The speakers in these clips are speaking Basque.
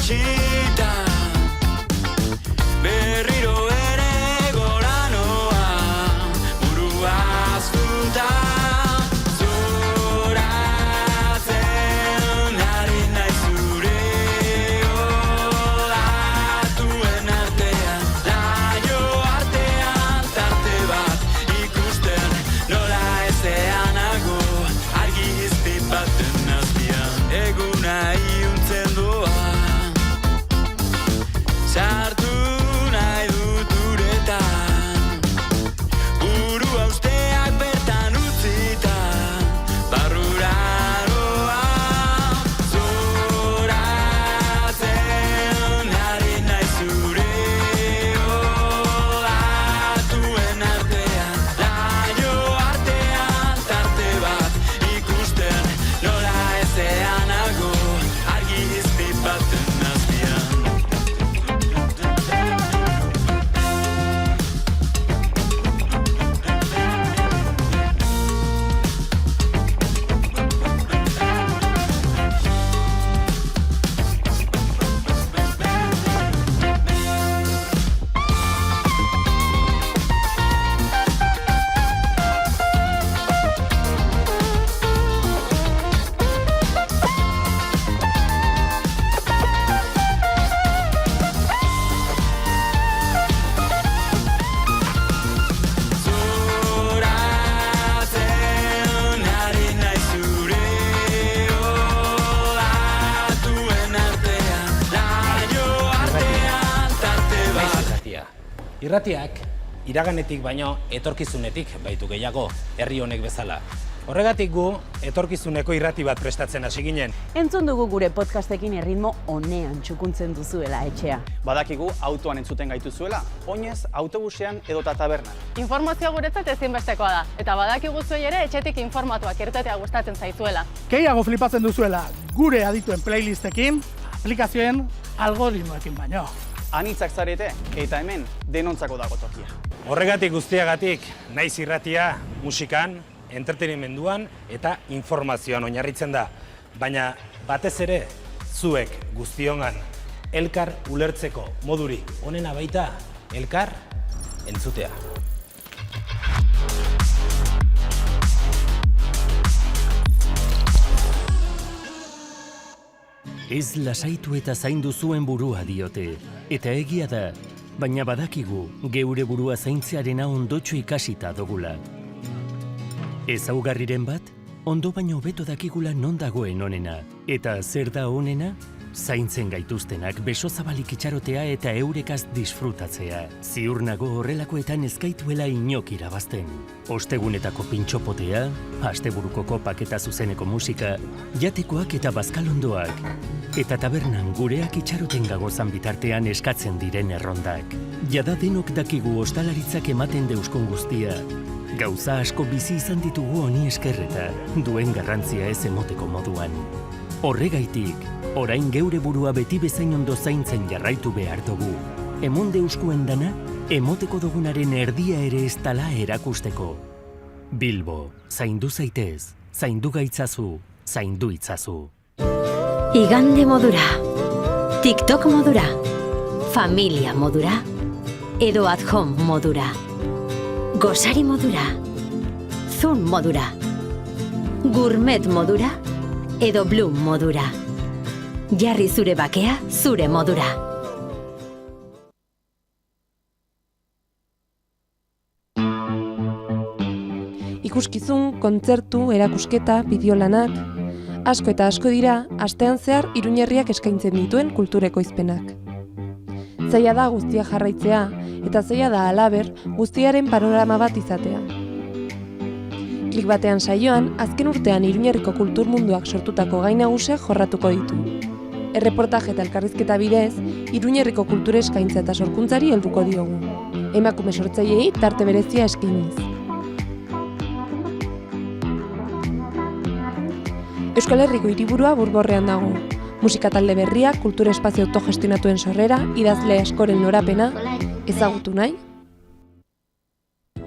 itxita berriro ere gora noa burua azkuta zoratzen ari naiz zure olatuen artean laio artean tarte bat ikusten nola ezeanago argi izpi baten azpian eguna iuntzen doa sartu nahi dut uretan burua usteak bertan utzita barrura noa zoratzen ari naiz zure olatuen artean laio artean tarte bat ikusten nola ezeanago argi izpi baten azpian zoratzen ari naiz zure olatuen artean laio artean tarte bat Irratiak iraganetik baino etorkizunetik baitu gehiago, herri honek bezala. Horregatik gu etorkizuneko irrati bat prestatzen hasi ginen. Entzun dugu gure podcastekin erritmo onean txukuntzen duzuela etxea. Badakigu autoan entzuten gaituzuela, oinez, autobusean edota tabernan. Informazioa guretzat ezinbestekoa da, eta badakigu zuei ere etxetik informatuak irtetea gustatzen zaizuela. Gehiago flipatzen duzuela gure adituen playlistekin, aplikazioen algoritmoekin baino. Anitzak zarete, eta hemen denontzako dago tokia. Horregatik guztiagatik, naiz irratia musikan, entretenimenduan eta informazioan oinarritzen da. Baina batez ere, zuek guztiongan elkar ulertzeko moduri onena baita elkar entzutea. Ez lasaitu eta zaindu zuen burua diote, eta egia da, baina badakigu geure burua zaintzearena ondotxo ikasita dugula. Ezaugarriren bat, ondo baino hobeto dakigula non dagoen onena, eta zer da onena? Zaintzen gaituztenak beso zabalik itxarotea eta eurekaz disfrutatzea. Ziur nago horrelakoetan ez gaituela inok irabazten. Ostegunetako pintxopotea, asteburuko kopak eta zuzeneko musika, jatekoak eta bazkalondoak, eta tabernan gureak itxaroten gagozan bitartean eskatzen diren errondak. Jada denok dakigu ostalaritzak ematen deuskon guztia. Gauza asko bizi izan ditugu honi eskerreta, duen garrantzia ez emoteko moduan. Horregaitik, orain geure burua beti bezain ondo zaintzen jarraitu behar dugu. Emon deuskuen dana, emoteko dugunaren erdia ere ez dala erakusteko. Bilbo, zaindu zaitez, zaindu gaitzazu, zaindu itzazu. Igande modura, TikTok modura, familia modura, edo at home modura, gozari modura, zun modura, gourmet modura, edo bloom modura. Jarri zure bakea, zure modura. Ikuskizun, kontzertu, erakusketa, bideolanak, asko eta asko dira, astean zehar Iruñerriak eskaintzen dituen kulturekoizpenak. Zaila da guztia jarraitzea, eta zaila da halaber guztiaren panorama bat izatea. Klik batean saioan, azken urtean Iruñerriko kultur munduak sortutako gai nagusiak jorratuko ditu. Erreportaje eta elkarrizketa bidez, Iruñerriko kultura eskaintza eta sorkuntzari helduko diogu. Emakume sortzaileei tarte berezia eskainiz. Euskal Herriko hiriburua Burborrean dago. Musika talde berriak, kultura espazio autogestionatuen sorrera, idazle askoren norapena, ezagutu nahi?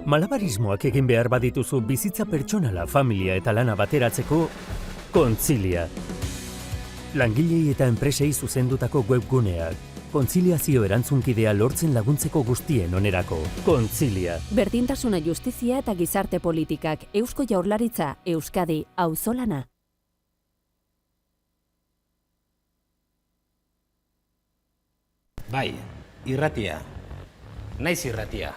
Malabarismoak egin behar badituzu bizitza pertsonala, familia eta lana bateratzeko, Kontzilia. Langilei eta enpresei zuzendutako webguneak. Kontziliazio erantzunkidea lortzen laguntzeko guztien onerako. Kontzilia. Berdintasuna, justizia eta gizarte politikak. Eusko Jaurlaritza, Euskadi, auzolana. Bai, irratia. Naiz irratia.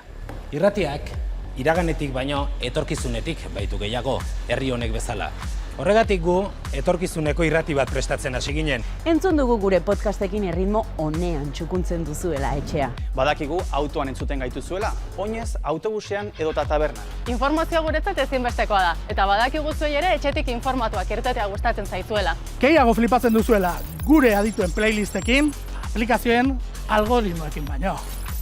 Irratiak iraganetik baino etorkizunetik baitu gehiago, herri honek bezala. Horregatik gu etorkizuneko irrati bat prestatzen hasi ginen. Entzun dugu gure podcastekin erritmo onean txukuntzen duzuela etxea. Badakigu autoan entzuten gaituzuela, oinez autobusean edota tabernan. Informazioa guretzat ezinbestekoa da, eta badakigu zuei ere etxetik informatuak irtetea gustatzen zaizuela. Gehiago flipatzen duzuela gure adituen playlistekin, aplikazioen algoritmoekin baino.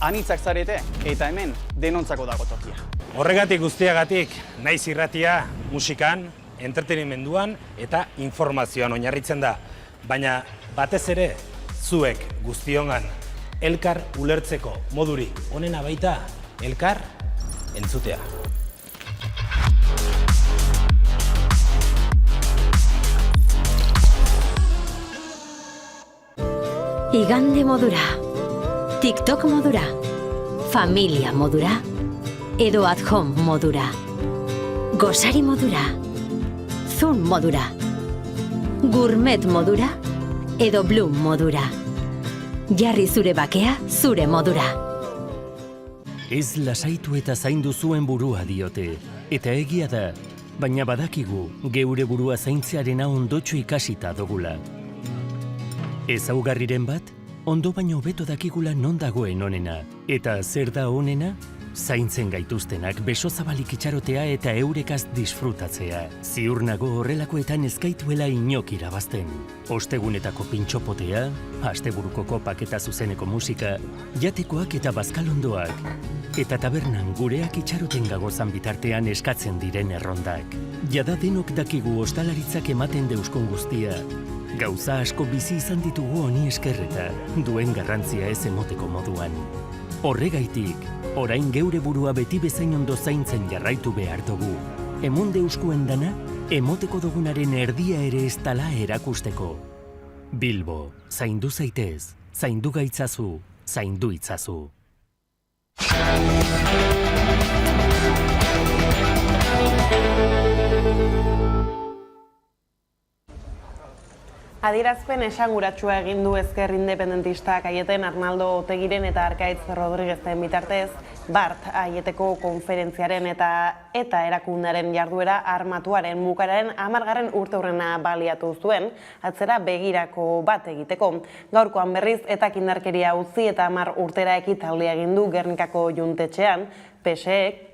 Anitzak zarete eta hemen denontzako dago tokia. Horregatik guztiagatik naiz irratia musikan, entretenimenduan eta informazioan oinarritzen da. Baina batez ere zuek guztiongan elkar ulertzeko modurik onena baita elkar entzutea. Igande modura, TikTok modura, familia modura, edo at home modura, gozari modura, Zoom modura, gourmet modura, edo Bloom modura. Jarri zure bakea zure modura. Ez lasaitu eta zaindu zuen burua diote. Eta egia da, baina badakigu geure burua zaintzearena ondotxo ikasita dogula. Ezaugarriren bat, ondo baino hobeto dakigula non dagoen onena. Eta zer da onena? Zaintzen gaituztenak beso zabalik itxarotea eta eurekaz disfrutatzea. Ziur nago horrelakoetan ez gaituela inok irabazten. Ostegunetako pintxopotea, asteburuko kopak eta zuzeneko musika, jatekoak eta bazkalondoak, eta tabernan gureak itxaroten gagozan bitartean eskatzen diren errondak. Jada denok dakigu ostalaritzak ematen deuskon guztia. Gauza asko bizi izan ditugu honi eskerreta, duen garrantzia ez emoteko moduan. Horregaitik, orain geure burua beti bezain ondo zaintzen jarraitu behar dugu. Emonde euskuen dana, emoteko dugunaren erdia ere ez tala erakusteko. Bilbo, zaindu zaitez, zaindu gaitzazu, zaindu itzazu. Adierazpen esanguratsua egin du ezker independentistak Aieten Arnaldo Otegiren eta Arkaitz Rodriguezen bitartez, BART Aieteko konferentziaren eta erakundaren jarduera armatuaren bukararen 10. urteurrena baliatu zuen, atzera begirako bat egiteko. Gaurkoan berriz eta indarkeria utzi eta 10 urtera ekitaldia egin du Gernikako juntetxean, PSEek,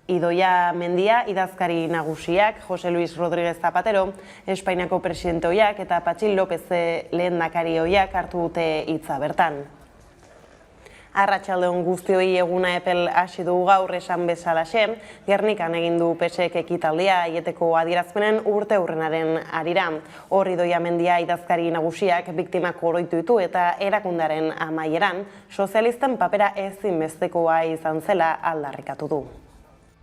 Idoia Mendia idazkari nagusiak, Jose Luis Rodríguez Zapatero, Espainiako presidente ohiak eta Patxi López lehendakari ohiak hartu dute hitza bertan. Arratsaldeon guztioi eguna epel hasi dugu gaur esan bezalaxe, Gernikan egin du PSEek ekitaldia Aieteko adierazpenen urteurrenaren harira. Hor Idoia Mendia idazkari nagusiak biktimak oroitu ditu eta erakundaren amaieran, sozialisten papera ezinbestekoa izan zela aldarrikatu du.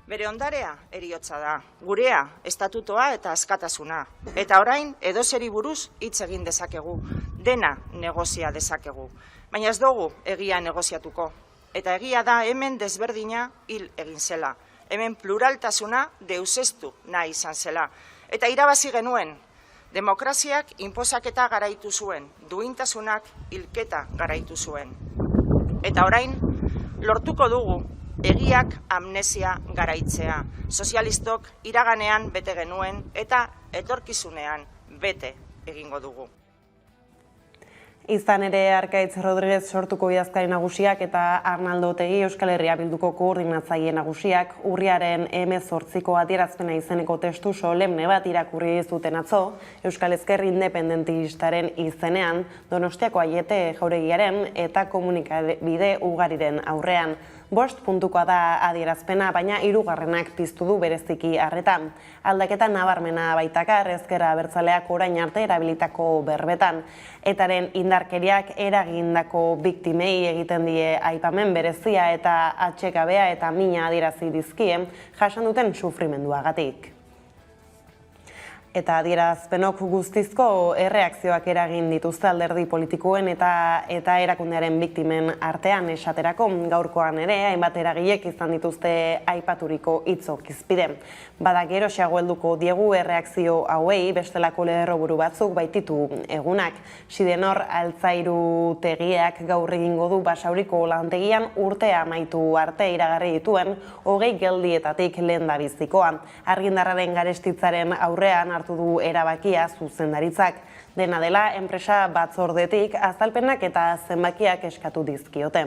Bere ondarea heriotza da, gurea estatutoa eta askatasuna. Eta orain edozeri buruz hitz egin dezakegu, dena negozia dezakegu. Baina ez dugu egia negoziatuko. Eta egia da hemen desberdina hil egin zela. Hemen pluraltasuna deuseztu nahi izan zela. Eta irabazi genuen, demokraziak inposaketa garaitu zuen, duintasunak hilketa garaitu zuen. Eta orain lortuko dugu egiak amnesia garaitzea. Sozialistok iraganean bete genuen eta etorkizunean bete egingo dugu. Izan ere Arkaitz Rodriguez sortuko idazkari nagusiak eta Arnaldo Otegi Euskal Herria Bilduko koordinatzaile nagusiak urriaren 18ko adierazpena izeneko testu solemne bat irakurri zuten atzo, Euskal Ezker Independentistaren izenean, Donostiako Aiete jauregiaren eta komunikabide ugariren aurrean. 5 puntukoa da adierazpena, baina 3. piztu du bereziki arreta. Aldaketa nabarmena baitakar ezker abertzaleak orain arte erabilitako berbetan. Etaren indarkeriak eragindako biktimei egiten die aipamen berezia eta atsekabea eta mina adierazi dizkie jasan duten sufrimenduagatik. Eta adierazpenok guztizko erreakzioak eragin dituzte alderdi politikoen eta erakundearen biktimen artean esaterako. Gaurkoan ere, hainbat eragilek izan dituzte aipaturiko hitzok hizpide. Bada geroxeago helduko diegu erreakzio hauei bestelako lerroburu batzuk baititu egunak. Sidenor altzairutegiak gaur egingo du Basauriko lantegian urtea amaitu arte iragarri dituen 20 geldietatik lehendabizikoa. Argindarraren garestitzaren aurrean hartu du erabakia zuzendaritzak. Dena dela, enpresa batzordetik azalpenak eta zenbakiak eskatu dizkiote.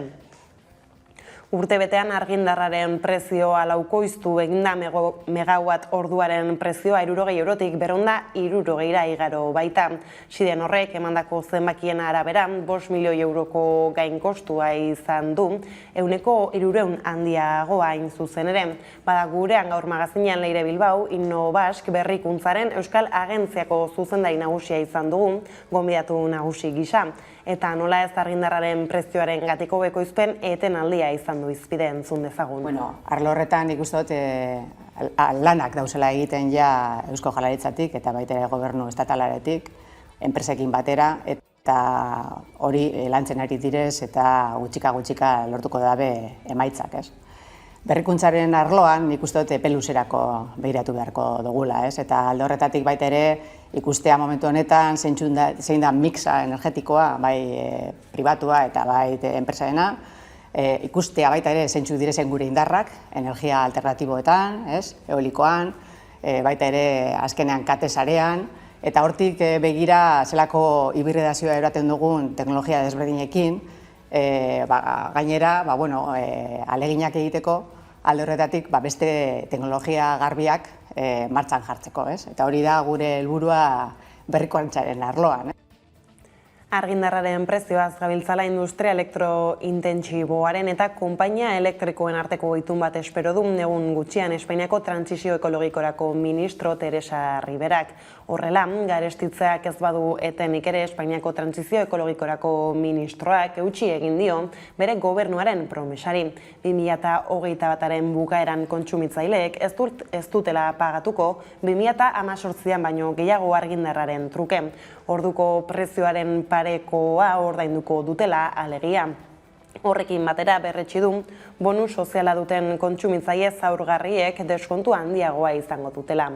Urtebetean argindarraren prezioa laukoiztu eginda megawatt orduaren prezioa 60 eurotik 260 igaro baita. Siden horrek emandako zenbakien arabera 5 milioi euroko gainkostua izan du, 300 handiagoa hain zuzen ere. Bada gurean gaur magazinean Leire Bilbao, Innobask berrikuntzaren Euskal Agentziako zuzendari nagusia izan dugu, gonbidatu nagusi gisa. Eta nola ez argindarraren prezioaren gatiko bekoizpen etenaldia izan du izpide entzun dezagun. Bueno, arlo horretan ikusten dut lanak dauzela egiten ja Eusko Jaurlaritzatik eta baita ere gobernu estatalaretik, enpresekin batera, eta hori lantzen ari direz eta gutxika lortuko dabe emaitzak, ez? Berrikuntzaren arloan nik uste dut epe luzerako begiratu beharko dugula, ez? Eta alde horretatik baita ere ikustea momentu honetan zein da mixa energetikoa, bai pribatua eta bai enpresarena, ikustea baita ere zeintzuk direzen gure indarrak, energia alternatiboetan, ez? Eolikoan, baita ere azkenean katesarean, eta hortik begira zelako hibridazioa eraten dugun teknologia desberdinekin, gainera, aleginak egiteko, alde horretatik beste teknologia garbiak martxan jartzeko, ez? Eta hori da gure helburua berrikuntza arloan. Argindarraren prezioaz gabiltzala industria elektrointentsiboaren eta konpainia elektrikoen arteko itun bat espero du egun gutxian Espainiako trantsizio ekologikorako ministro Teresa Riberak. Horrela, garestitzeak ez badu etenik ere Espainiako trantsizio ekologikorako ministroak eutsi egin dio bere gobernuaren promesari. 2021aren bukaeran kontsumitzaileek ez dutela pagatuko 2018an baino gehiago argindarraren truke. Orduko prezioaren parekoa ordainduko dutela alegia. Horrekin batera berretsi du, bonus soziala duten kontsumitzaile zaurgarriek deskontu handiagoa izango dutela.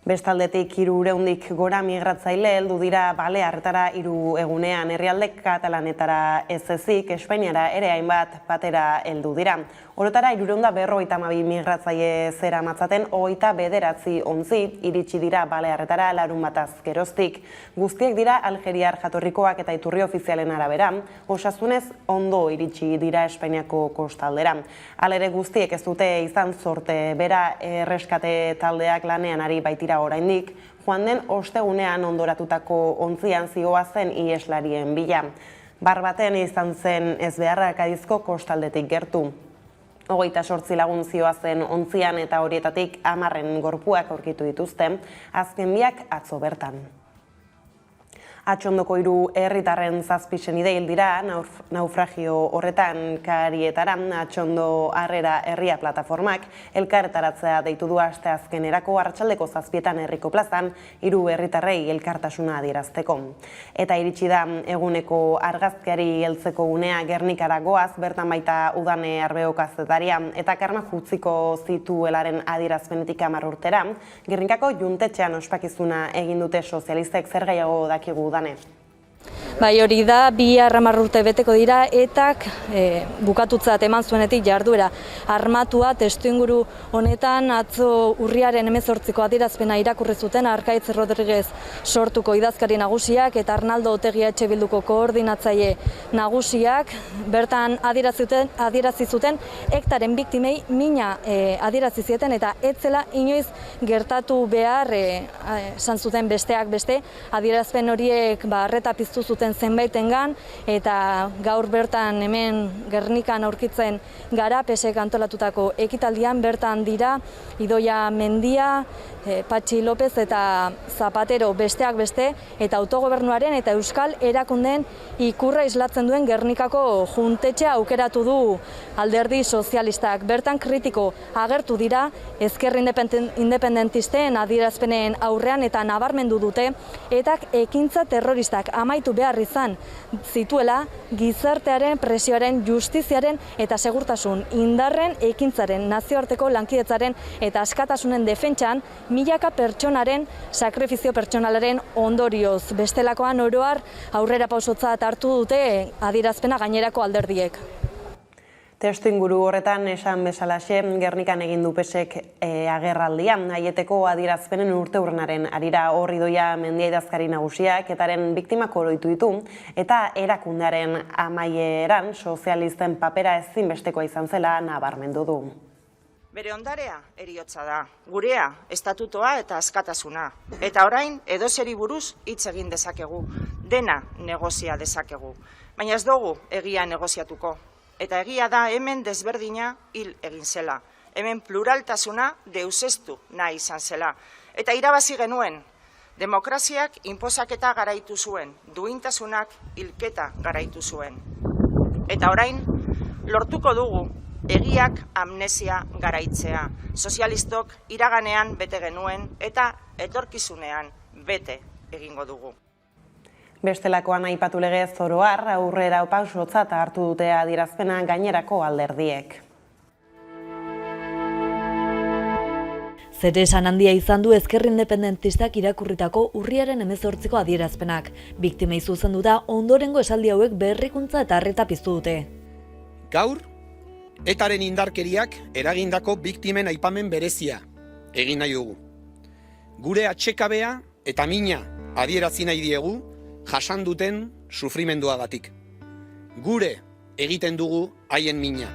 Bestaldetik 300 gora migratzaile heldu dira Balearretara 3 egunean, herrialde katalanetara ez ezik, Espainiara ere hainbat batera heldu dira. Orotara 352 migratzaile zera matzaten 29 ontzi iritsi dira Balearretara larunbataz geroztik. Guztiek dira Algeriar jatorrikoak eta iturri ofizialen arabera, osasunez ondo iritsi dira Espainiako kostaldera. Halere guztiek ez dute izan zorte bera erreskate taldeak lanean ari baitira oraindik, joan den ostegunean ondoratutako ontzian zihoazen iheslarien bila. Bar baten izan zen ezbeharra Kadizko kostaldetik gertu. 28 lagun zihoazen ontzian eta horietatik 10 gorpuak aurkitu dituzte, azken biak atzo bertan. Atxondoko 3 herritarren 7 senide hil dira naufragio horretan Karietara. Atxondo Harrera herria plataformak elkarretaratzea deitu du asteazkenerako arratsaldeko 7etan herriko plazan 3 herritarrei elkartasuna adierazteko. Eta iritsi da eguneko argazkiari heltzeko unea Gernikara goaz, bertan baita Udane Arbeo kazetaria eta karma jutziko zituelaren adierazpenetik 10 urtera. Gernikako juntetxean ospakizuna egin dute sozialistek, zer gehiago dakigu Dane. Bai, hori da, 10 urte beteko dira, etak bukatutzat eman zuenetik jarduera armatua testuinguru honetan atzo urriaren 18ko adierazpena irakurri zuten Arkaitz Rodriguez sortuko idazkari nagusiak eta Arnaldo Otegi EH Bilduko koordinatzaile nagusiak, bertan adierazi zuten hektaren biktimei mina adierazi zieten eta etzela inoiz gertatu behar esan zuten besteak beste, adierazpen horiek arreta piztu zuten duten zenbaitengan, eta gaur bertan hemen Gernikan aurkitzen gara PSek antolatutako ekitaldian bertan dira Idoia Mendia, Patxi López eta Zapatero besteak beste, eta autogobernuaren eta euskal erakundeen ikurra islatzen duen Gernikako juntetxea aukeratu du alderdi sozialistak. Bertan kritiko agertu dira ezker independentisten adierazpenen aurrean eta nabarmendu dute etak ekintza terroristak amaitu behar izan zituela gizartearen, presioaren, justiziaren eta segurtasun indarren ekintzaren, nazioarteko lankidetzaren eta askatasunen defentsan milaka pertsonaren sakrifizio pertsonalaren ondorioz. Bestelakoan oroar aurrera pausotzat hartu dute adierazpena gainerako alderdiek. Testu inguru horretan esan bezalaxe, Gernikan egin du PSek agerraldia, Aieteko adierazpenen urteurrenaren arira hor Idoia Mendia idazkari nagusiak etaren biktimak oroitu ditu, eta erakundearen amaieran sozialisten papera ezinbestekoa izan zela nabarmendu du. Bere ondarea heriotza da, gurea estatutoa eta askatasuna. Eta orain edozeri buruz hitz egin dezakegu, dena negozia dezakegu. Baina ez dugu egia negoziatuko. Eta egia da hemen desberdina hil egin zela. Hemen pluraltasuna deuseztu nahi izan zela. Eta irabazi genuen, demokraziak inposaketa garaitu zuen, duintasunak hilketa garaitu zuen. Eta orain lortuko dugu egiak amnesia garaitzea. Sozialistok iraganean bete genuen eta etorkizunean bete egingo dugu. Bestelakoan aipatu legez oroar, aurrera pausotzat hartu dute adierazpena gainerako alderdiek. Zeresan handia izan du ezker independentistak irakurritako urriaren 18ko adierazpenak. Biktimei zuzenduta ondorengo esaldi hauek berrikuntza eta arreta piztu dute. Gaur, etaren indarkeriak eragindako biktimen aipamen berezia egin nahi dugu. Gure atxekabea eta mina adierazi nahi diegu jasan duten sufrimenduagatik. Gure egiten dugu haien mina.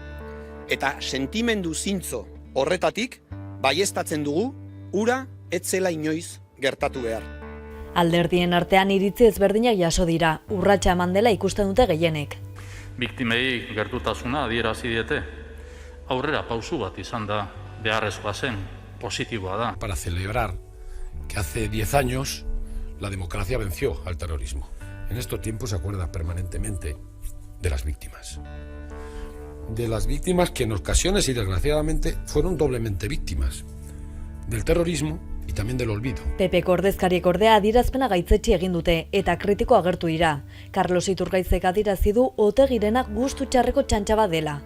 Eta sentimendu zintzo horretatik baieztatzen dugu hura etzela inoiz gertatu behar. Alderdien artean iritzi ezberdinak jaso dira, urratsa eman dela ikusten dute gehienek. Biktimei gertutasuna adierazi diete. Aurrera pausu bat izan da, beharrezkoa zen, positiboa da. Para celebrar que hace 10 años la democracia venció al terrorismo. En estos tiempos se acuerda permanentemente de las víctimas. De las víctimas que en ocasiones y desgraciadamente fueron doblemente víctimas del terrorismo y también del olvido. PP ordezkariek ordea adierazpena gaitzetsi egin dute eta kritiko agertu dira. Carlos Iturgaizek adierazi du Otegirenak gustu txarreko txantxaba dela.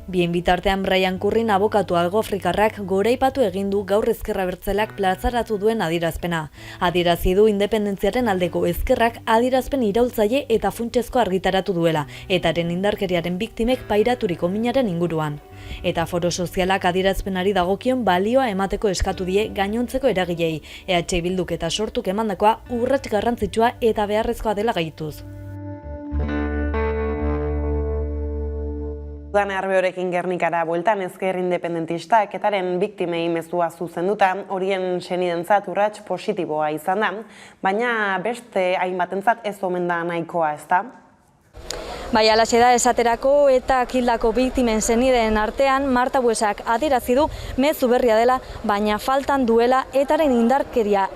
Bien bitartean Brian Currin abokatu Hegoafrikarrak goraipatu egin du gaur ezker abertzaleak plazaratu duen adierazpena. Adierazi du independentziaren aldeko ezkerrak adierazpen iraultzaile eta funtsezko argitaratu duela, etaren indarkeriaren biktimek pairaturiko minaren inguruan. Eta foro sozialak adierazpenari dagokion balioa emateko eskatu die gainontzeko eragilei, EH Bilduk eta Sortuk emandakoa urrats garrantzitsua eta beharrezkoa dela gaituz. Udan Arbeorekin Gernikara bueltan ezker independentistak etaren biktimei mezua zuzenduta, horien senidentzat urrats positiboa izan da, baina beste hainbatentzat ez omen da nahikoa, ezta? Bai, alaxe da esaterako eta hildako biktimen senideen artean Marta Buesak adierazi du mezu berria dela, baina faltan duela etaren indarkeria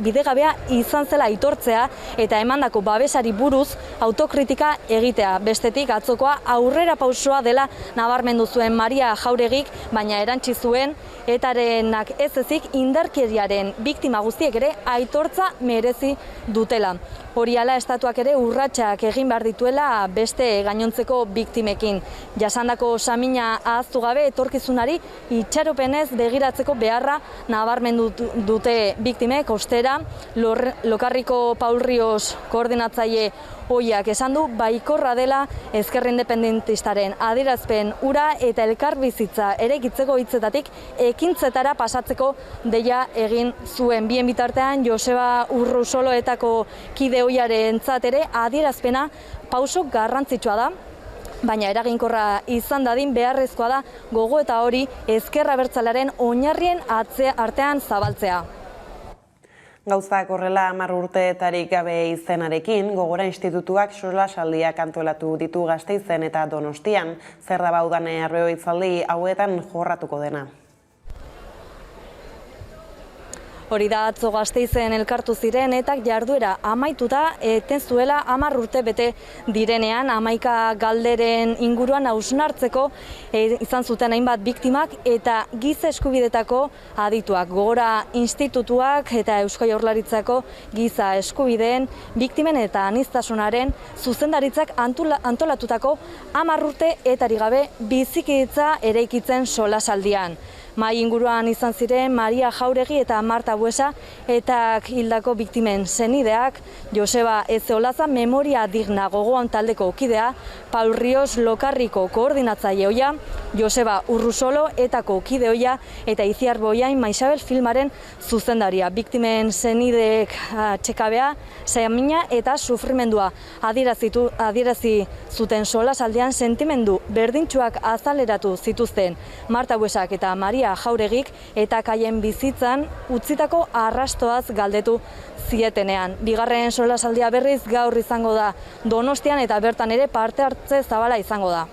bidegabea izan zela aitortzea eta emandako babesari buruz autokritika egitea. Bestetik atzokoa aurrera pausoa dela nabarmendu zuen Maria Jauregik, baina erantsi zuen etarenak ez ezik indarkeriaren biktima guztiek ere aitortza merezi dutela. Hori ala estatuak ere urratsak egin behar dituela beste gainontzeko biktimekin. Jasandako samina ahaztu gabe etorkizunari itxaropenez begiratzeko beharra nabarmendu dute biktimek. Ostera, Lokarriko Paul Rios koordinatzaile ohiak esan du baikorra dela ezker independentistaren adierazpen hura eta elkarbizitza eraikitzeko hitzetatik ekintzetara pasatzeko deia egin zuen. Bien bitartean Joseba Urrusoloetako kide ohiarentzat ere adierazpena pauso garrantzitsua da, baina eraginkorra izan dadin beharrezkoa da gogo eta hori ezker abertzalearen oinarrien artean zabaltzea. Gauzak horrela 10 urteetarik gabe izenarekin, Gogora Institutuak solasaldiak antolatu ditu Gasteizen eta Donostian. Zer da baudane arreo hitzaldi hauetan jorratuko dena. Hori da atzo Gasteizen elkartu ziren eta jarduera amaituta eten zuela 10 urte bete direnean 11 galderen inguruan hausnartzeko izan zuten hainbat biktimak eta giza eskubidetako adituak. Gogora Institutuak eta Eusko Jaurlaritzako giza eskubideen, biktimen eta aniztasunaren zuzendaritzak antolatutako 10 urte etari gabe bizikidetza eraikitzen solasaldian. Mai inguruan izan ziren Maria Jauregi eta Marta Buesa eta hildako biktimen senideak, Joseba Ezeolaza memoria digna gogoan taldeko kidea, Paul Rios Lokarriko koordinatzaile ohia, Joseba Urrusolo etako kide ohia eta Itziar Boiain Maisabel filmaren zuzendaria. Biktimen senideek txekabea, samina eta sufrimendua adierazi zuten solasaldian sentimendu berdintsuak azaleratu zituzten Marta Buesak eta Maria Jauregik eta kaien bizitzan utzitako arrastoaz galdetu zietenean. Bigarren solasaldia berriz gaur izango da Donostian eta bertan ere parte hartze zabala izango da.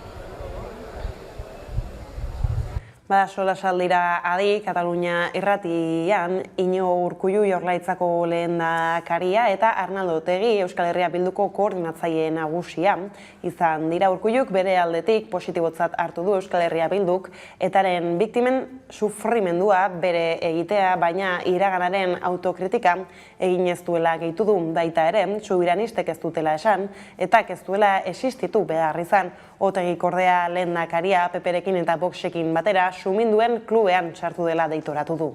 Bada solasaldira adi, Katalunia irratian, Iñigo Urkullu Jaurlaritzako lehendakaria eta Arnaldo Otegi Euskal Herria Bilduko koordinatzaile nagusia. Izan dira Urkulluk bere aldetik positibotzat hartu du Euskal Herria Bilduk etaren biktimen sufrimendua bere egitea, baina iraganaren autokritika egin ez duela gehitu du baita ere, subiranistek ez dutela esan, eta ez duela existitu behar izan. Otegik ordea lehendakaria PPrekin eta Voxekin batera suminduen klubean sartu dela deitoratu du.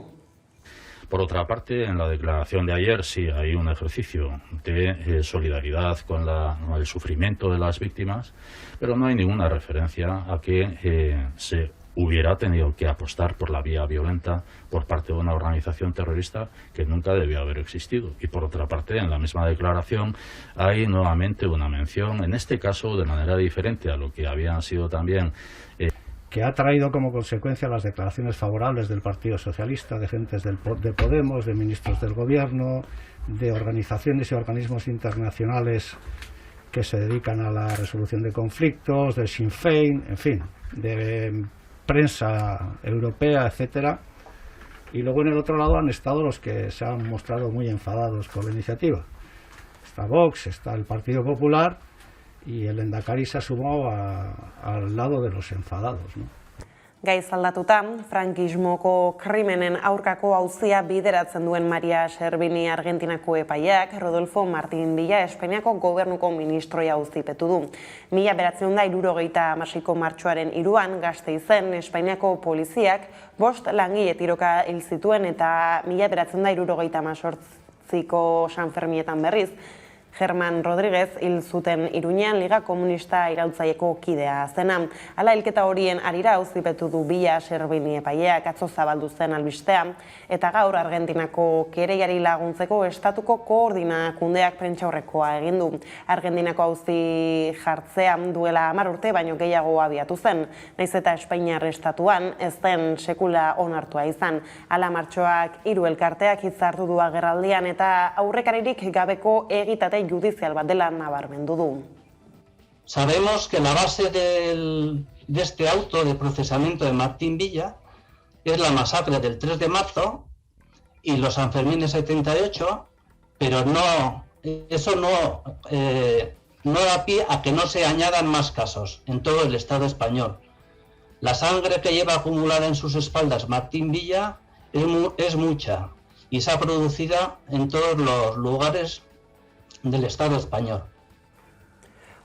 Por otra parte, en la declaración de ayer sí hay un ejercicio de solidaridad con el sufrimiento de las víctimas, pero no hay ninguna referencia a que se hubiera tenido que apostar por la vía violenta por parte de una organización terrorista que nunca debió haber existido. Y por otra parte, en la misma declaración hay nuevamente una mención, en este caso de manera diferente a lo que habían sido también que ha traído como consecuencia las declaraciones favorables del Partido Socialista, de gentes de Podemos, de ministros del Gobierno, de organizaciones y organismos internacionales que se dedican a la resolución de conflictos, del Sinn Féin, en fin, de prensa europea, etcétera. Y luego en el otro lado han estado los que se han mostrado muy enfadados con la iniciativa. Está Vox, está el Partido Popular, y el lehendakari se ha sumado al lado de los enfadados, ¿no? Gaiz aldatuta, frankismoko krimenen aurkako auzia bideratzen duen Maria Servini Argentinako epaileak Rodolfo Martín Villa Espainiako gobernuko ministroia auzipetu du. 1976ko martxoaren 3an Gasteizen Espainiako poliziak 5 langile tiroka hil zituen eta 1978ko Sanfermietan berriz Germán Rodríguez hil zuten Iruñean Liga Komunista iraultzaieko kidea zena. Hala hilketa horien harira auzipetu du Villa Servini epaileak atzo zabaldu zen albistea eta gaur Argentinako kereiari laguntzeko estatuko koordinakundeak prentsaurrekoa egin du. Argentinako auzi jartzean duela 10 urte baino gehiago abiatu zen, naiz eta Espainiar estatuan ez den sekula onartua izan. Hala martxoak 3 elkarteak hitzartu du agerraldian eta aurrekaririk gabeko egitate judicial bat dela nabarmendu du. Sabemos que la base de este auto de procesamiento de Martín Villa es la masacre del 3 de marzo y los Sanfermines 78, pero eso no da pie a que no se añadan más casos en todo el Estado español. La sangre que lleva acumulada en sus espaldas Martín Villa es mucha y se ha producido en todos los lugares del Estado español.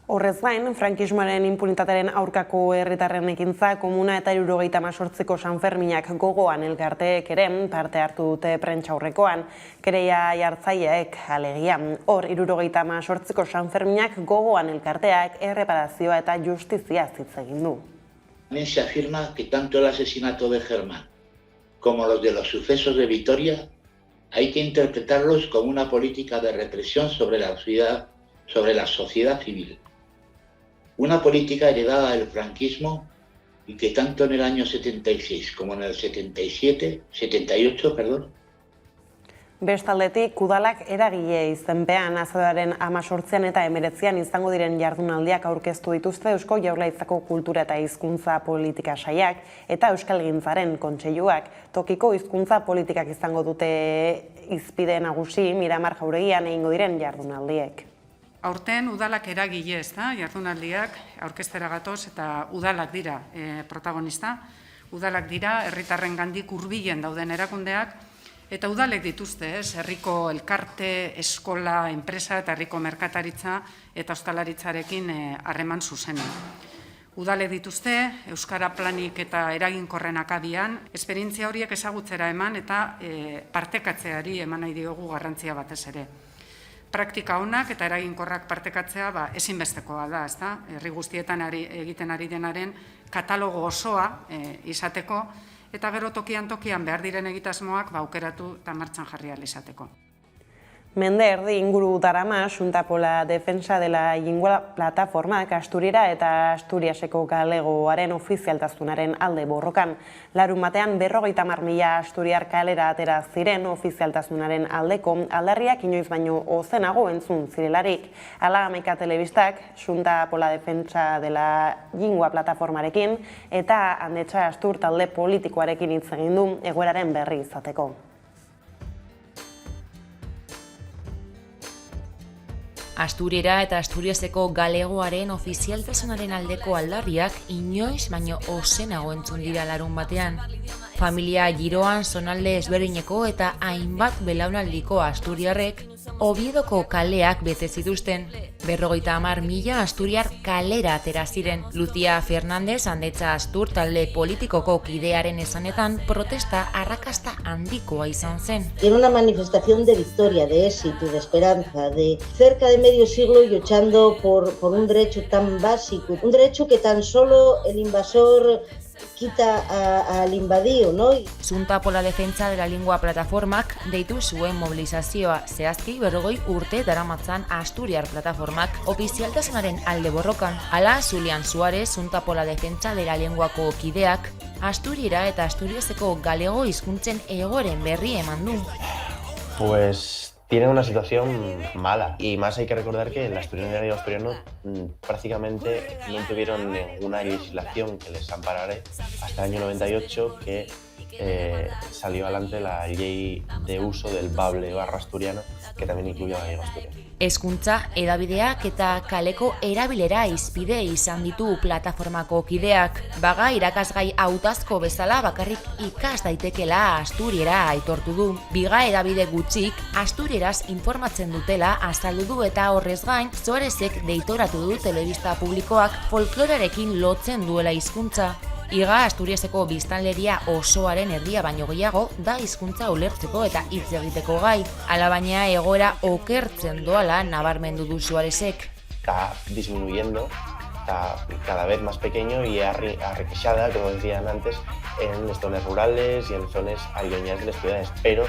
Horrez gain, frankismoaren impunitatearen aurkako herritarren ekintza komuna eta 78ko Sanferminak gogoan elkarteek ere parte hartu dute prentsaurrekoan, kereia jartzaileek alegia. Hor 78ko Sanferminak gogoan elkarteak erreparazioa eta justizia hitz egin du. También se afirma que tanto el asesinato de Germán como los de los sucesos de Vitoria hay que interpretarlos como una política de represión sobre la sociedad civil. Una política heredada del franquismo y que tanto en el año 76 como en el 78, Bestaldetik, udalak eragile izenpean azaroaren 18 eta 19 izango diren jardunaldiak aurkeztu dituzte Eusko Jaurlaritzako Kultura eta Hizkuntza Politika Sailak eta Euskalgintzaren Kontseiluak. Tokiko hizkuntza politikak izango dute hizpide nagusi Miramar Jauregian egingo diren jardunaldiek. Aurten udalak eragile, jardunaldiak aurkeztera gatoz eta udalak dira protagonista. Udalak dira herritarrengandik hurbilen dauden erakundeak. Eta udalek dituzte, herriko elkarte, eskola, enpresa eta herriko merkataritza eta ostalaritzarekin harreman zuzena. Udalek dituzte, Euskara planik eta eraginkorren akadian, esperientzia horiek ezagutzera eman eta partekatzeari eman nahi diogu garrantzia batez ere. Praktika onak eta eraginkorrak partekatzea ezinbestekoa da, ezta? Herri guztietan egiten ari denaren katalogo osoa izateko, eta gero tokian behar diren egitasmoak aukeratu eta martxan jarri ahal izateko. Mende erdi inguru darama Xunta Pola Defensa de la Lingua plataformak Asturiera eta Asturiaseko galegoaren ofizialtasunaren alde borrokan. Larunbatean 50.000 asturiar kalera atera ziren ofizialtasunaren aldeko aldarriak inoiz baino ozenago entzun zirelarik. Hala Hamaika Telebistak Xunta Pola Defensa de la Lingua plataformarekin eta Handetxa Astur talde politikoarekin hitz egin du egoeraren berri izateko. Asturiera eta Asturiaseko galegoaren ofizialtasunaren aldeko aldarriak inoiz baino ozenago entzun dira larunbatean. Familia giroan zonalde ezberdineko eta hainbat belaunaldiko asturiarrek Oviedoko kaleak bete zituzten. 50.000 asturiar kalera atera ziren. Lucia Fernández Handetxa Astur talde politikoko kidearen esanetan protesta arrakasta handikoa izan zen. Era una manifestación de victoria, de éxito, de esperanza, de cerca de medio siglo luchando por un derecho tan básico, un derecho que tan solo el invasor quita al invadido, ¿no? Xunta Pola Defensa de la Lingua plataformak deitu zuen mobilizazioa, zehazki 40 urte daramatzan Asturiar plataformak ofizialtasunaren alde borrokan. Hala, Julián Suárez, Xunta Pola Defensa de la Linguako kideak, Asturiera eta Asturiaseko galego hizkuntzen egoeren berri eman du. Pues tienen una situación mala y más hay que recordar que el asturiano y el asturiano prácticamente no tuvieron ninguna legislación que les amparara hasta el año 98 que salió adelante la ley de uso del bable barra asturiano que también incluye a gallego asturiano. Hezkuntza, edabideak eta kaleko erabilera hizpide izan ditu plataformako kideak. Baga irakasgai hautazko bezala bakarrik ikas daitekela asturiera aitortu du. Biga edabide gutxik asturieraz informatzen dutela azaldu du eta horrez gain Suárezek deitoratu du telebista publikoak folklorearekin lotzen duela hizkuntza. Iga Asturiaseko biztanleria osoaren erdia baino gehiago da hizkuntza ulertzeko eta hitz egiteko gai. Alabaina egoera okertzen doala nabarmendu du Suárezek. Está disminuyendo, está cada vez más pequeño y arrequechada, como decían antes, en las zonas rurales y en zonas aledañas de las ciudades. Pero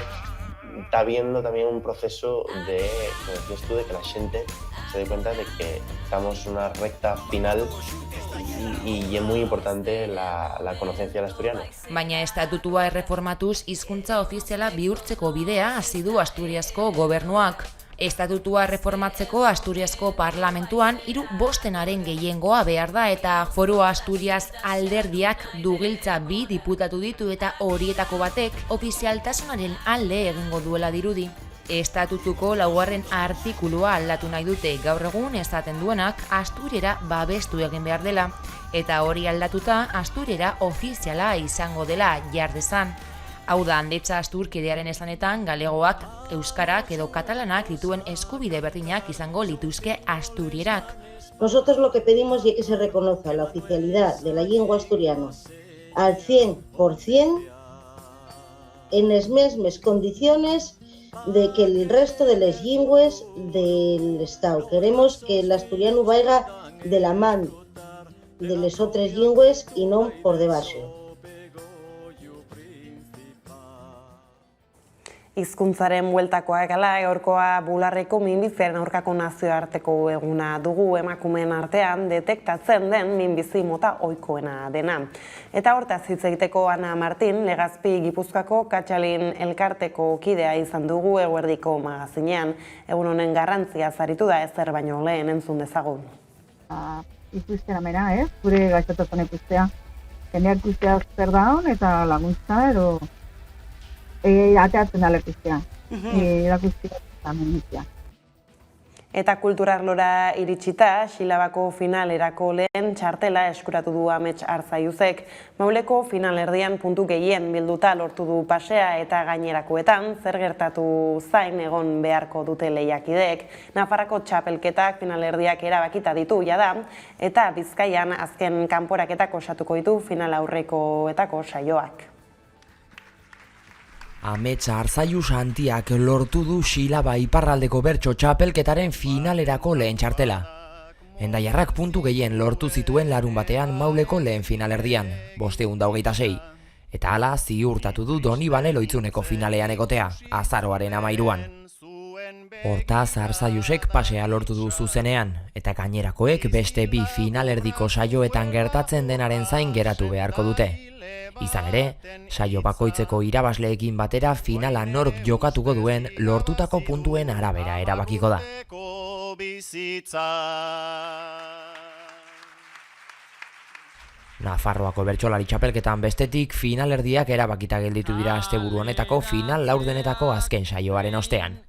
está habiendo también un proceso de, como decías tú, de que la gente se dé cuenta de que estamos en una recta final y es muy importante la conocencia del asturiano. Baina estatutua erreformatuz hizkuntza ofiziala bihurtzeko bidea hasi du Asturiasko gobernuak. Estatutua reformatzeko Asturiasko parlamentuan 3/5 gehiengoa behar da eta Foru Asturias alderdiak dugiltza 2 diputatu ditu eta horietako batek ofizialtasunaren alde egingo duela dirudi. Estatutuko 4. artikulua aldatu nahi dute gaur egun esaten duenak Asturiera babestu egin behar dela eta hori aldatuta Asturiera ofiziala izango dela jardezan. Hau da, Handetxa Astur kidearen esanetan galegoak, euskarak edo katalanak dituen eskubide berdinak izango lituzke asturierak. Nosotros lo que pedimos es que se reconozca la oficialidad de la lengua asturiana al 100% en las mismas condiciones de que el resto de las lingües del Estado. Queremos que el asturiano vaya de la mano de las otras lingües y no por debajo. Hizkuntzaren bueltakoa gala, gaurkoa Bularreko minbiziaren aurkako nazioarteko eguna dugu emakumeen artean detektatzen den minbizi mota ohikoena dena. Eta hortaz hitz egiteko Ana Martin, Legazpi Gipuzkoako Katxalin elkarteko kidea izan dugu eguerdiko magazinean. Egun honen garrantzia zaritu da ezer baino lehen entzun dezagun. Ikusten amena, gure gaixotasun ikustea. Jendeak ikustea zer da hon eta laguntza edo ateatzen dala ikustea. Erakustea eta minbitzia. Eta kulturarlora iritsita, Xilabako finalerako lehen txartela eskuratu du Amets Arzaiuzek. Mauleko finalerdian puntu gehien bilduta lortu du pasea eta gainerakoetan zer gertatu zain egon beharko dute lehiakideek. Nafarrako txapelketak finalerdiak erabakita ditu jada eta Bizkaian azken kanporaketak osatuko ditu final aurrekoetako saioak. Amets Arzaiuz Antiak lortu du Xilaba iparraldeko bertso txapelketaren finalerako lehen txartela. Hendaiarrak puntu gehien lortu zituen larun batean Mauleko lehen finalerdian, 526, eta hala ziurtatu du Donibane Loitzuneko finalean egotea, azaroaren 13an. Hortaz Arzaiuzek pasea lortu du zuzenean, eta gainerakoek beste bi finalerdiko saioetan gertatzen denaren zain geratu beharko dute. Izan ere, saio bakoitzeko irabazleekin batera finala nork jokatuko duen lortutako puntuen arabera erabakiko da. Nafarroako bertsolari txapelketan bestetik finalerdiak erabakita gelditu dira asteburu honetako final laurdenetako azken saioaren ostean.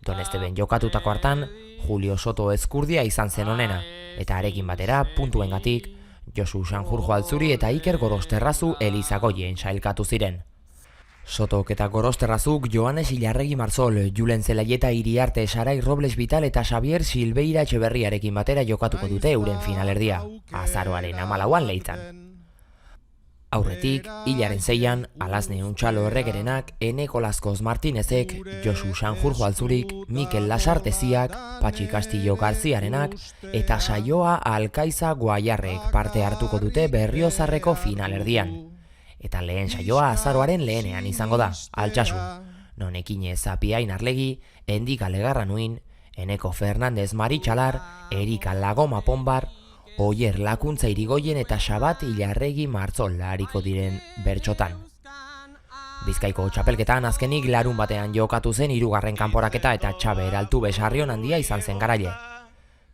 Donesteben jokatutako hartan, Julio Soto Ezkurdia izan zen onena, eta arekin batera puntuengatik Josu Sanjurjo Altzuri eta Iker Gorosterrazu Elizagoien sailkatu ziren. Sotok eta Gorosterrazuk Joanes Ilarregi Marzol, Julen Zelaieta Iriarte, Sarai Robles Vital eta Xavier Silveira Etxeberriarekin batera jokatuko dute euren finalerdia, azaroaren 14an Leitzan. Aurretik, hilaren 6an, Alazne Untxalo Erregerenak, Eneko Laskoz Martinezek, Josu Sanjurjo Altzurik, Mikel Lasarteziak, Patxi Castillo Garziarenak, eta Saioa Alkaiza Guaiarrek parte hartuko dute Berriozarreko finalerdian. Eta lehen saioa azaroaren lehenean izango da, Altsasun, non Ekine Zapiain Arlegi, Endika Legarranuin, Eneko Fernandez Maritxalar, Erika Lagoma Ponbar, Oier Lakuntza Irigoien eta Xabat Ilarregi Martzol hariko diren bertxotan. Bizkaiko txapelketan azkenik larun batean jokatu zen 3. kanporaketa eta Txaber Altube Sarrion handia izan zen garaile.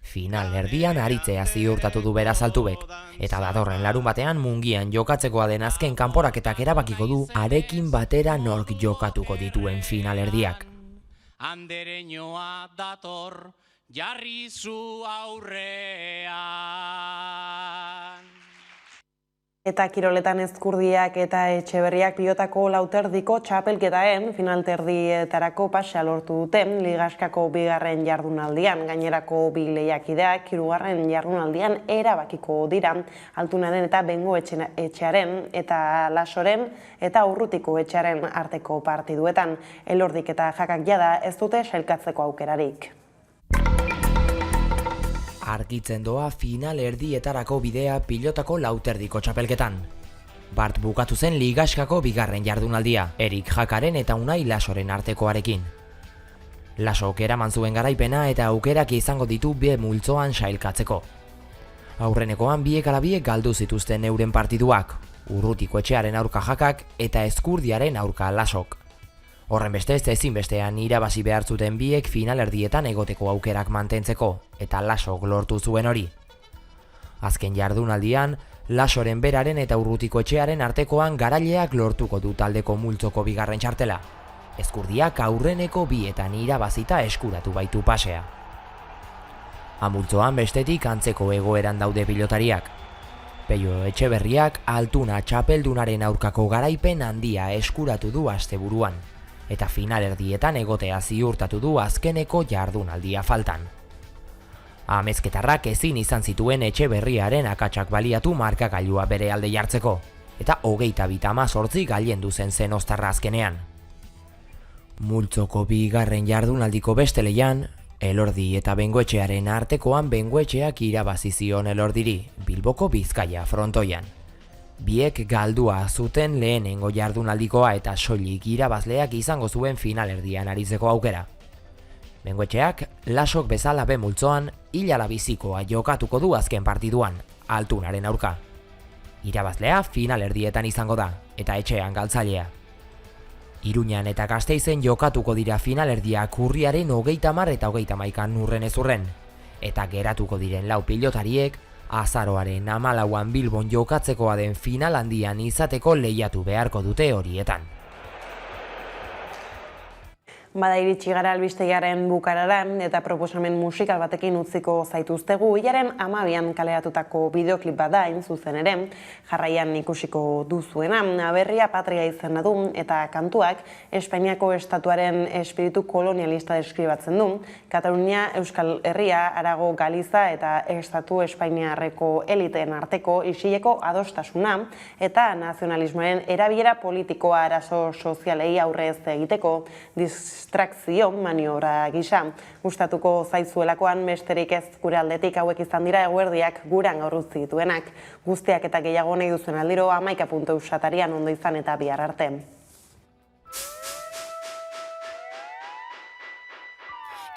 Final erdian aritzea ziurtatu du beraz Altubek, eta datorren larun batean Mungian jokatzekoa den azken kanporaketak erabakiko du arekin batera nork jokatuko dituen final erdiak. Andereñoa dator jarri zu aurrean. Eta kiroletan Ezkurdiak eta Etxeberriak pilotako lauterdiko txapelketaen finalterdietarako pasea lortu duten Ligaskako 2. jardunaldian. Gainerako bi lehiakideak 3. jardunaldian erabakiko dira Altunaren eta Bengo Etxearen eta Lasoren eta Urrutiko Etxearen arteko partiduetan. Elordik eta Jakak jada ez dute sailkatzeko aukerarik. Argitzen doa final erdietarako bidea pilotako lauterdiko txapelketan. Bart bukatu zen Ligaskako 2. jardunaldia, Erik Jakaren eta Unai Lasoren artekoarekin. Lasok eraman zuen garaipena eta aukerak izango ditu be multzoan sailkatzeko. Aurrenekoan biek ala biek galdu zituzten euren partiduak, Urrutiko Etxearen aurka Jakak eta Ezkurdiaren aurka Lasok. Horrenbestez ezinbestean irabazi behar zuten biek finalerdietan egoteko aukerak mantentzeko, eta Lasok lortu zuen hori. Azken jardunaldian, Lasoren beraren eta Urrutiko Etxearen artekoan garaileak lortuko du taldeko multzoko 2. txartela. Ezkurdiak aurreneko bietan irabazita eskuratu baitu pasea. Amultzoan bestetik antzeko egoeran daude pilotariak. Peio Etxeberriak Altuna txapeldunaren aurkako garaipen handia eskuratu du asteburuan, eta finalerdietan egotea ziurtatu du azkeneko jardunaldia faltan. Amezketarrak ezin izan zituen Etxeberriaren akatsak baliatu markagailua bere alde jartzeko, eta 28 gailendu zen oztarra azkenean. Multzoko 2. jardunaldiko beste lehian, Elordi eta Bengoetxearen artekoan Bengoetxeak irabazi zion Elordiri, Bilboko Bizkaia frontoian. Biek galdua zuten lehenengo jardunaldikoa eta soilik irabazleak izango zuen finalerdian aritzeko aukera. Bengoetxeak, lasok bezala be multzoan, hilala bizikoa jokatuko du azken partiduan, Altunaren aurka. Irabazlea finalerdietan izango da, eta etxean galtzailea. Iruñan eta Gasteizen jokatuko dira finalerdiak urriaren 30 eta 31 urrenez urren, eta geratuko diren 4 pilotariek, azaroaren 14an Bilbon jokatzekoa den final handian izateko lehiatu beharko dute horietan. Bada iritsi gara albistegiaren bukarara eta proposamen musikal batekin utziko zaituztegu. Hilaren 12an kaleratutako bideoklip bat da hain zuzen ere, jarraian ikusiko duzuena. Aberria patria izena du eta kantuak Espainiako estatuaren espiritu kolonialista deskribatzen du. Katalunia, Euskal Herria, Arago, Galiza eta estatu espainiarreko eliteen arteko isileko adostasuna eta nazionalismoaren erabilera politikoa arazo sozialei aurre ez egiteko distrakzio maniobra gisa. Gustatuko zaizuelakoan besterik ez gure aldetik hauek izan dira eguerdiak guran gaur utzi dituenak. Guztiak eta gehiago nahi duzuen aldiro 11.eus atarian ondo izan eta bihar arte.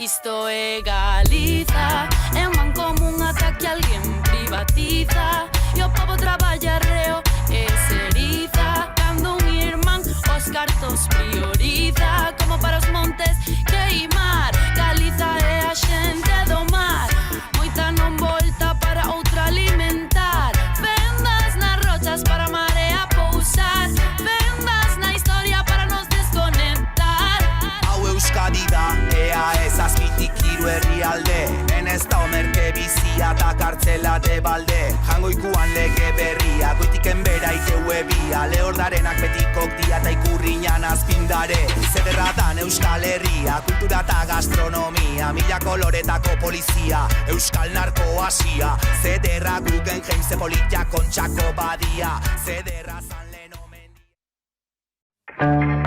Esto egaliza, en un común ataque alguien privatiza. Yo pavo traballarreo, es eriza. Cando un irmán, os cartos prioriza. Como para os montes queimar, Galiza é a xente do mar. Moita non volta para outra alimentar. Vendas nas rochas para a marea pousar. Vendas na historia para nos desconectar. Hau Euskadi da, ea ezazkitik hiru herrialde. Ez da omerke bizia eta kartzela de balde. Jangoikuan lege berria, goitiken bera iteue bia. Lehordarenak betikok dia eta ikurriñan azpindare. Zederra dan Euskal Herria, kultura eta gastronomia. Mila koloretako polizia, Euskal narkoasia. Zederra Guggenheim ze politia kontxako badia. Zederra San Leno mendia.